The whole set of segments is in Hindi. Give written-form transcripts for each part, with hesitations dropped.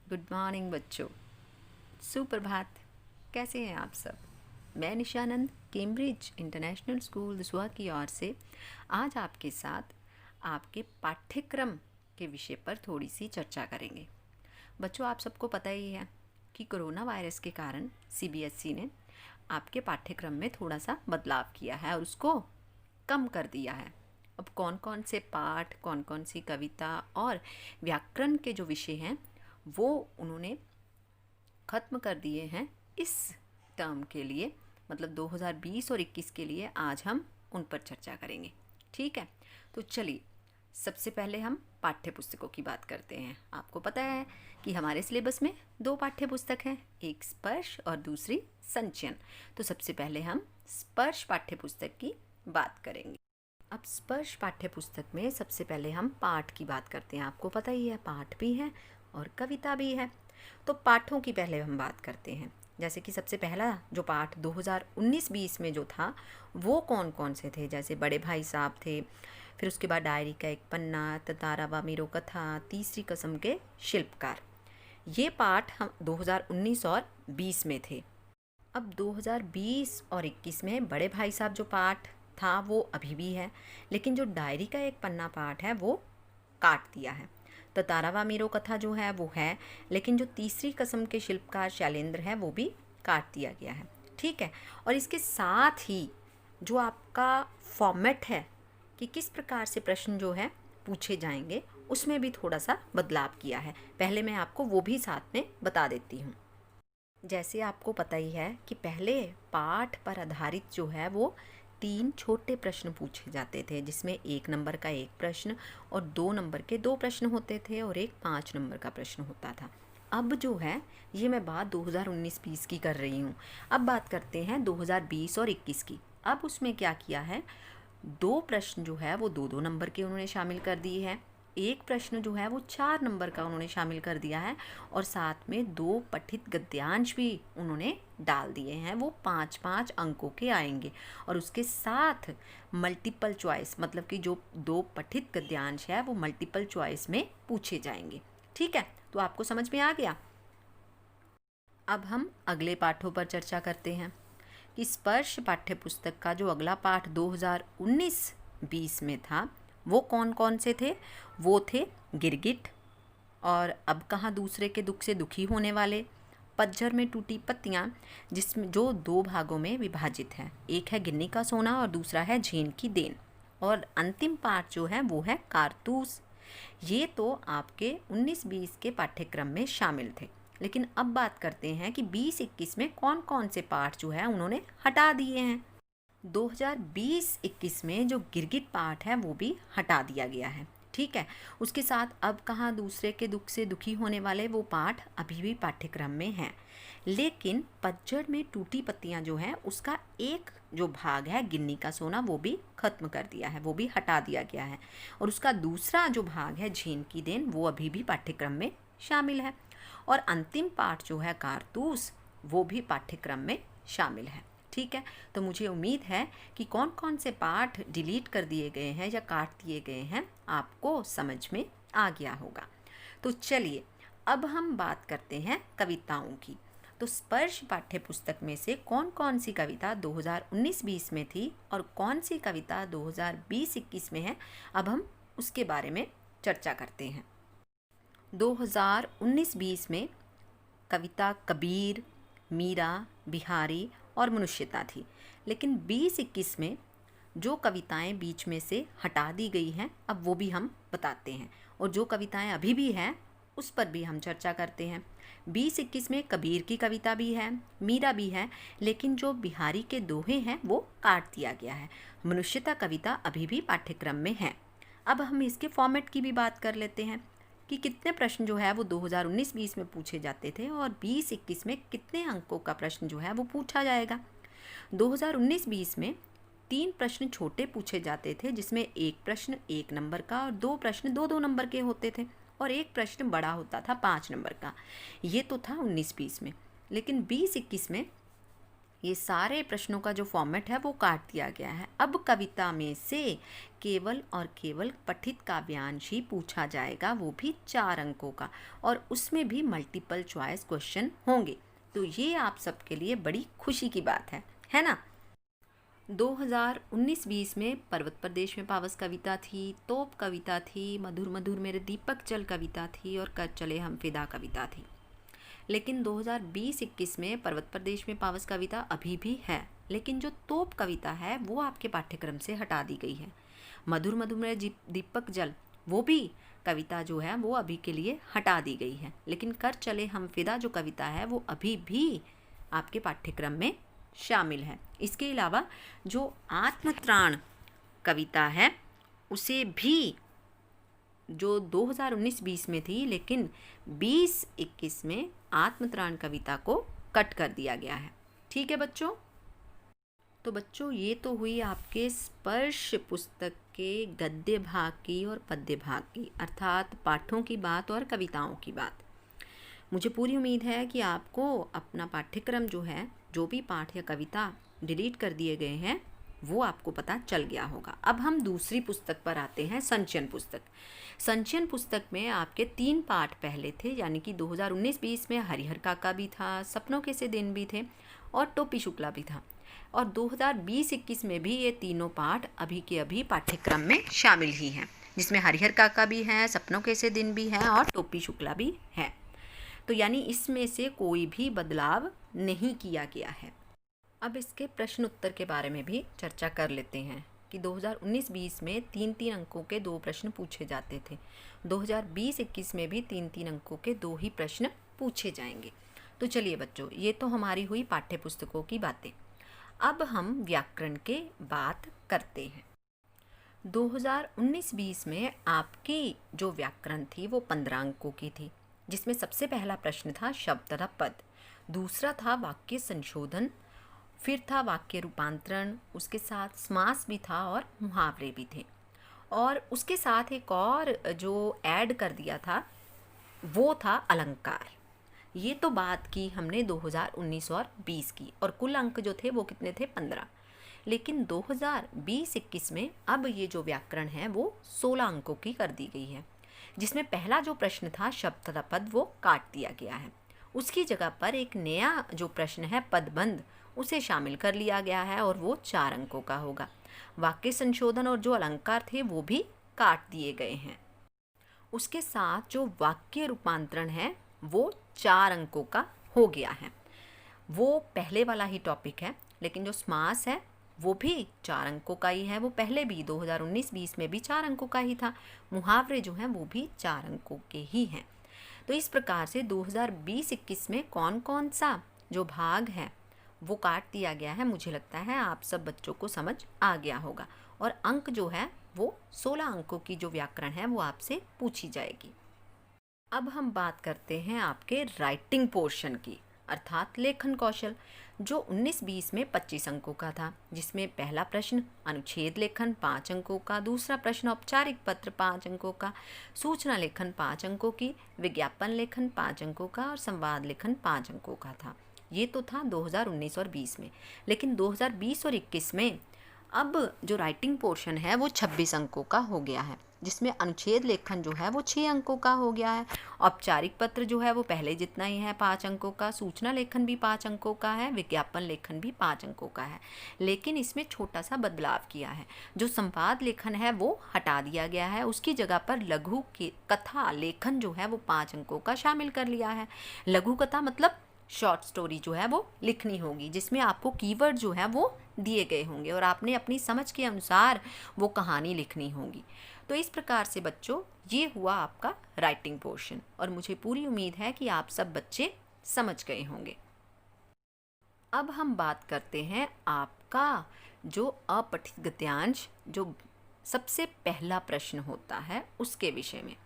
गुड मॉर्निंग बच्चों। सुप्रभात। कैसे हैं आप सब? मैं निशानंद कैम्ब्रिज इंटरनेशनल स्कूल दसुआ की ओर से आज आपके साथ आपके पाठ्यक्रम के विषय पर थोड़ी सी चर्चा करेंगे। बच्चों, आप सबको पता ही है कि कोरोना वायरस के कारण सीबीएसई ने आपके पाठ्यक्रम में थोड़ा सा बदलाव किया है और उसको कम कर दिया है। अब कौन कौन से पाठ, कौन कौन सी कविता और व्याकरण के जो विषय हैं वो उन्होंने ख़त्म कर दिए हैं इस टर्म के लिए, मतलब 2020 और 21 के लिए आज हम उन पर चर्चा करेंगे। ठीक है, तो चलिए सबसे पहले हम पाठ्य पुस्तकों की बात करते हैं। आपको पता है कि हमारे सिलेबस में दो पाठ्य पुस्तक हैं, एक स्पर्श और दूसरी संचयन। तो सबसे पहले हम स्पर्श पाठ्य पुस्तक की बात करेंगे। अब स्पर्श पाठ्य पुस्तक में सबसे पहले हम पाठ की बात करते हैं। आपको पता ही है पाठ भी है और कविता भी है। तो पाठों की पहले हम बात करते हैं। जैसे कि सबसे पहला जो पाठ 2019-20 में जो था वो कौन कौन से थे, जैसे बड़े भाई साहब थे, फिर उसके बाद डायरी का एक पन्ना, ततारा व मेरो कथा, तीसरी कसम के शिल्पकार। ये पाठ हम 2019 और 20 में थे। अब 2020 और 21 में बड़े भाई साहब जो पाठ था वो अभी भी है, लेकिन जो डायरी का एक पन्ना पाठ है वो काट दिया है। तो तारावा मेरो कथा जो है वो है, लेकिन जो तीसरी कसम के शिल्पकार शैलेंद्र है वो भी काट दिया गया है। ठीक है, और इसके साथ ही जो आपका फॉर्मेट है कि किस प्रकार से प्रश्न जो है पूछे जाएंगे उसमें भी थोड़ा सा बदलाव किया है। पहले मैं आपको वो भी साथ में बता देती हूँ। जैसे आपको पता ही है कि पहले पाठ पर आधारित जो है वो 3 छोटे प्रश्न पूछे जाते थे, जिसमें 1 नंबर का एक प्रश्न और 2 नंबर के 2 प्रश्न होते थे और एक 5 नंबर का प्रश्न होता था। अब जो है ये मैं बात 2019-20 की कर रही हूँ। अब बात करते हैं 2020 और 21 की। अब उसमें क्या किया है, 2 प्रश्न जो है वो 2-2 नंबर के उन्होंने शामिल कर दिए हैं, एक प्रश्न जो है वो 4 नंबर का उन्होंने शामिल कर दिया है और साथ में 2 पठित गद्यांश भी उन्होंने डाल दिए हैं। वो 5-5 अंकों के आएंगे और उसके साथ मल्टीपल चॉइस, मतलब कि जो 2 पठित गद्यांश है वो मल्टीपल चॉइस में पूछे जाएंगे। ठीक है, तो आपको समझ में आ गया। अब हम अगले पाठों पर चर्चा करते हैं कि स्पर्श पाठ्य पुस्तक का जो अगला पाठ 2019-20 में था वो कौन कौन से थे। वो थे गिरगिट और अब कहाँ दूसरे के दुख से दुखी होने वाले, पतझर में टूटी पत्तियाँ, जिसमें जो 2 भागों में विभाजित है, एक है गिन्नी का सोना और दूसरा है झीन की देन, और अंतिम पाठ जो है वो है कारतूस। ये तो आपके 19-20 के पाठ्यक्रम में शामिल थे, लेकिन अब बात करते हैं कि 20-21 में कौन कौन से पाठ जो है उन्होंने हटा दिए हैं। 2020-21 में जो गिरगिट पाठ है वो भी हटा दिया गया है। ठीक है, उसके साथ अब कहाँ दूसरे के दुख से दुखी होने वाले वो पाठ अभी भी पाठ्यक्रम में हैं, लेकिन पतझड़ में टूटी पत्तियाँ जो हैं उसका एक जो भाग है गिन्नी का सोना वो भी खत्म कर दिया है, वो भी हटा दिया गया है, और उसका दूसरा जो भाग है झीन की देन वो अभी भी पाठ्यक्रम में शामिल है, और अंतिम पाठ जो है कारतूस वो भी पाठ्यक्रम में शामिल है। ठीक है, तो मुझे उम्मीद है कि कौन कौन से पाठ डिलीट कर दिए गए हैं या काट दिए गए हैं आपको समझ में आ गया होगा। तो चलिए अब हम बात करते हैं कविताओं की। तो स्पर्श पाठ्य पुस्तक में से कौन कौन सी कविता 2019-20 में थी और कौन सी कविता 2020-21 में है, अब हम उसके बारे में चर्चा करते हैं। 2019-20 में कविता कबीर, मीरा, बिहारी और मनुष्यता थी, लेकिन 20-21 में जो कविताएं बीच में से हटा दी गई हैं अब वो भी हम बताते हैं, और जो कविताएं अभी भी हैं उस पर भी हम चर्चा करते हैं। 20-21 में कबीर की कविता भी है, मीरा भी है, लेकिन जो बिहारी के दोहे हैं वो काट दिया गया है। मनुष्यता कविता अभी भी पाठ्यक्रम में है। अब हम इसके फॉर्मेट की भी बात कर लेते हैं कि कितने प्रश्न जो है वो 2019-20 में पूछे जाते थे और 20-21 में कितने अंकों का प्रश्न जो है वो पूछा जाएगा। 2019-20 में 3 प्रश्न छोटे पूछे जाते थे, जिसमें एक प्रश्न 1 नंबर का और 2 प्रश्न 2-2 नंबर के होते थे, और एक प्रश्न बड़ा होता था 5 नंबर का। ये तो था 19-20 में, लेकिन 20-21 में ये सारे प्रश्नों का जो फॉर्मेट है वो काट दिया गया है। अब कविता में से केवल और केवल पठित काव्यांश ही पूछा जाएगा, वो भी 4 अंकों का, और उसमें भी मल्टीपल चॉइस क्वेश्चन होंगे। तो ये आप सबके लिए बड़ी खुशी की बात है ना। 2019-20 में पर्वत प्रदेश में पावस कविता थी, तोप कविता थी, मधुर मधुर मेरे दीपक जल कविता थी, और कर चले हम फिदा कविता थी। लेकिन 2020-21 में पर्वत प्रदेश में पावस कविता अभी भी है, लेकिन जो तोप कविता है वो आपके पाठ्यक्रम से हटा दी गई है। मधुर मधुर मेरे दीपक जल, वो भी कविता जो है वो अभी के लिए हटा दी गई है। लेकिन कर चले हम फिदा जो कविता है वो अभी भी आपके पाठ्यक्रम में शामिल है। इसके अलावा जो आत्मत्राण कविता है उसे भी, जो 2019-20 में थी, लेकिन 20-21 में आत्मत्राण कविता को कट कर दिया गया है। ठीक है बच्चों। तो बच्चों ये तो हुई आपके स्पर्श पुस्तक के गद्य भाग की और पद्य भाग की, अर्थात पाठों की बात और कविताओं की बात। मुझे पूरी उम्मीद है कि आपको अपना पाठ्यक्रम जो है, जो भी पाठ या कविता डिलीट कर दिए गए हैं वो आपको पता चल गया होगा। अब हम दूसरी पुस्तक पर आते हैं, संचयन पुस्तक। संचयन पुस्तक में आपके 3 पाठ पहले थे, यानी कि 2019-20 में हरिहर काका भी था, सपनों के से दिन भी थे, और टोपी शुक्ला भी था। और 2020-21 में भी ये तीनों पाठ अभी के अभी पाठ्यक्रम में शामिल ही हैं, जिसमें हरिहर काका भी हैं, सपनों के से दिन भी हैं, और टोपी शुक्ला भी है। तो यानी इसमें से कोई भी बदलाव नहीं किया गया है। अब इसके प्रश्न उत्तर के बारे में भी चर्चा कर लेते हैं कि 2019-20 में 3-3 अंकों के 2 प्रश्न पूछे जाते थे। 2020-21 में भी 3-3 अंकों के 2 ही प्रश्न पूछे जाएंगे। तो चलिए बच्चों, ये तो हमारी हुई पाठ्य पुस्तकों की बातें। अब हम व्याकरण के बात करते हैं। 2019-20 में आपकी जो व्याकरण थी वो 15 अंकों की थी, जिसमें सबसे पहला प्रश्न था शब्द तथा पद, दूसरा था वाक्य संशोधन, फिर था वाक्य रूपांतरण, उसके साथ समास भी था और मुहावरे भी थे, और उसके साथ एक और जो ऐड कर दिया था वो था अलंकार। ये तो बात की हमने 2019 और 20 की, और कुल अंक जो थे वो कितने थे? 15। लेकिन 2020-21 में अब ये जो व्याकरण है वो 16 अंकों की कर दी गई है, जिसमें पहला जो प्रश्न था शब्द तथा पद वो काट दिया गया है। उसकी जगह पर एक नया जो प्रश्न है पदबंध, उसे शामिल कर लिया गया है, और वो 4 अंकों का होगा। वाक्य संशोधन और जो अलंकार थे वो भी काट दिए गए हैं। उसके साथ जो वाक्य रूपांतरण है वो 4 अंकों का हो गया है। वो पहले वाला ही टॉपिक है, लेकिन जो समास है वो भी 4 अंकों का ही है। वो पहले भी 2019-20 में भी 4 अंकों का ही था। मुहावरे जो हैं वो भी 4 अंकों के ही हैं। तो इस प्रकार से 2020-21 में कौन कौन सा जो भाग है वो काट दिया गया है, मुझे लगता है आप सब बच्चों को समझ आ गया होगा। और अंक जो है वो 16 अंकों की जो व्याकरण है वो आपसे पूछी जाएगी। अब हम बात करते हैं आपके राइटिंग पोर्शन की, अर्थात लेखन कौशल, जो 19-20 में 25 अंकों का था, जिसमें पहला प्रश्न अनुच्छेद लेखन 5 अंकों का, दूसरा प्रश्न औपचारिक पत्र 5 अंकों का, सूचना लेखन 5 अंकों की, विज्ञापन लेखन 5 अंकों का, और संवाद लेखन 5 अंकों का था। ये तो था 2019 और 20 में। लेकिन 2020 और 21 में अब जो राइटिंग पोर्शन है वो 26 अंकों का हो गया है, जिसमें अनुच्छेद लेखन जो है वो 6 अंकों का हो गया है, औपचारिक पत्र जो है वो पहले जितना ही है 5 अंकों का, सूचना लेखन भी 5 अंकों का है, विज्ञापन लेखन भी 5 अंकों का है। लेकिन इसमें छोटा सा बदलाव किया है, जो संवाद लेखन है वो हटा दिया गया है, उसकी जगह पर लघु कथा लेखन जो है वो 5 अंकों का शामिल कर लिया है। लघु कथा मतलब शॉर्ट स्टोरी जो है वो लिखनी होगी, जिसमें आपको कीवर्ड जो है वो दिए गए होंगे और आपने अपनी समझ के अनुसार वो कहानी लिखनी होगी। तो इस प्रकार से बच्चों ये हुआ आपका राइटिंग पोर्शन, और मुझे पूरी उम्मीद है कि आप सब बच्चे समझ गए होंगे। अब हम बात करते हैं आपका जो अपठित गद्यांश, जो सबसे पहला प्रश्न होता है उसके विषय में।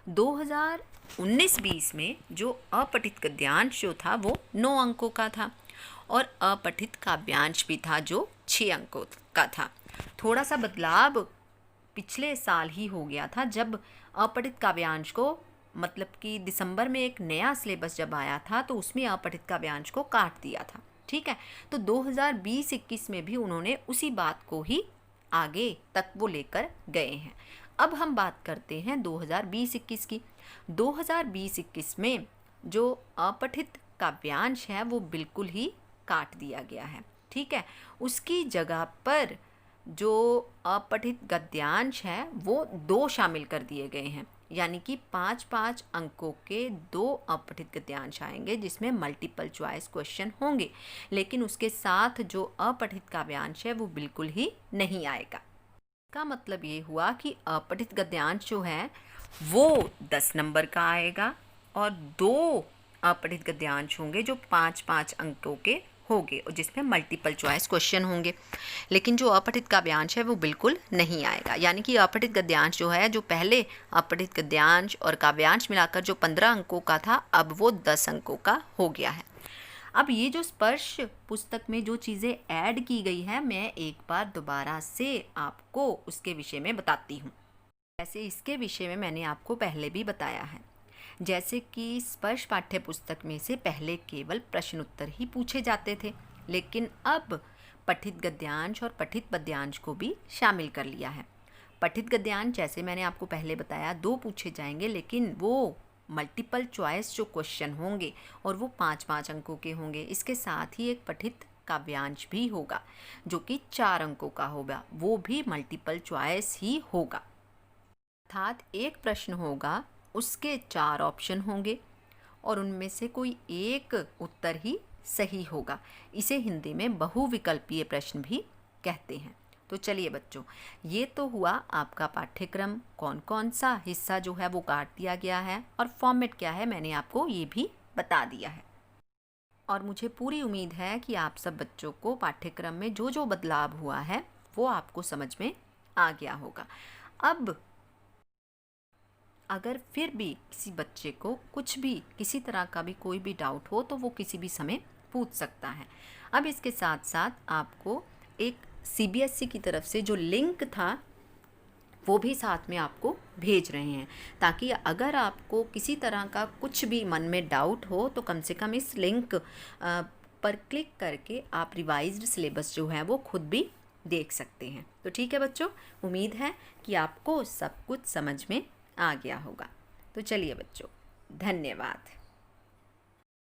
2019-20 में जो अपठित गद्यांश जो था वो 9 अंकों का था, और अपठित काव्यांश भी था जो 6 अंकों का था। थोड़ा सा बदलाव पिछले साल ही हो गया था, जब अपठित काव्यांश को, मतलब कि दिसंबर में एक नया सिलेबस जब आया था तो उसमें अपठित काव्यांश को काट दिया था। ठीक है। तो 2020-21 में भी उन्होंने उसी बात को ही आगे तक वो लेकर गए हैं। अब हम बात करते हैं 2020-21 की। 2020-21 में जो अपठित काव्यांश है वो बिल्कुल ही काट दिया गया है, ठीक है। उसकी जगह पर जो अपठित गद्यांश है वो 2 शामिल कर दिए गए हैं, यानी कि 5-5 अंकों के 2 अपठित गद्यांश आएंगे जिसमें मल्टीपल चॉइस क्वेश्चन होंगे, लेकिन उसके साथ जो अपठित काव्यांश है वो बिल्कुल ही नहीं आएगा। इसका मतलब ये हुआ कि अपठित गद्यांश जो है वो 10 नंबर का आएगा और 2 अपठित गद्यांश होंगे जो 5-5 अंकों के होंगे और जिसमें मल्टीपल चॉइस क्वेश्चन होंगे, लेकिन जो अपठित काव्यांश है वो बिल्कुल नहीं आएगा। यानी कि अपठित गद्यांश जो है, जो पहले अपठित गद्यांश और काव्यांश मिलाकर जो 15 अंकों का था, अब वो 10 अंकों का हो गया है। अब ये जो स्पर्श पुस्तक में जो चीज़ें ऐड की गई है, मैं एक बार दोबारा से आपको उसके विषय में बताती हूँ। जैसे इसके विषय में मैंने आपको पहले भी बताया है, जैसे कि स्पर्श पाठ्य पुस्तक में से पहले केवल प्रश्न उत्तर ही पूछे जाते थे, लेकिन अब पठित गद्यांश और पठित पद्यांश को भी शामिल कर लिया है। पठित गद्यांश जैसे मैंने आपको पहले बताया 2 पूछे जाएंगे, लेकिन वो मल्टीपल चॉइस जो क्वेश्चन होंगे और वो 5-5 अंकों के होंगे। इसके साथ ही एक पठित काव्यांश भी होगा जो कि 4 अंकों का होगा, वो भी मल्टीपल चॉइस ही होगा। अर्थात एक प्रश्न होगा, उसके 4 ऑप्शन होंगे और उनमें से कोई एक उत्तर ही सही होगा। इसे हिंदी में बहुविकल्पीय प्रश्न भी कहते हैं। तो चलिए बच्चों, ये तो हुआ आपका पाठ्यक्रम। कौन कौन सा हिस्सा जो है वो काट दिया गया है और फॉर्मेट क्या है मैंने आपको ये भी बता दिया है। और मुझे पूरी उम्मीद है कि आप सब बच्चों को पाठ्यक्रम में जो जो बदलाव हुआ है वो आपको समझ में आ गया होगा। अब अगर फिर भी किसी बच्चे को कुछ भी, किसी तरह का भी कोई भी डाउट हो तो वो किसी भी समय पूछ सकता है। अब इसके साथ साथ आपको एक CBSE की तरफ से जो लिंक था वो भी साथ में आपको भेज रहे हैं, ताकि अगर आपको किसी तरह का कुछ भी मन में डाउट हो तो कम से कम इस लिंक पर क्लिक करके आप रिवाइज्ड सिलेबस जो है वो खुद भी देख सकते हैं। तो ठीक है बच्चों, उम्मीद है कि आपको सब कुछ समझ में आ गया होगा। तो चलिए बच्चों, धन्यवाद।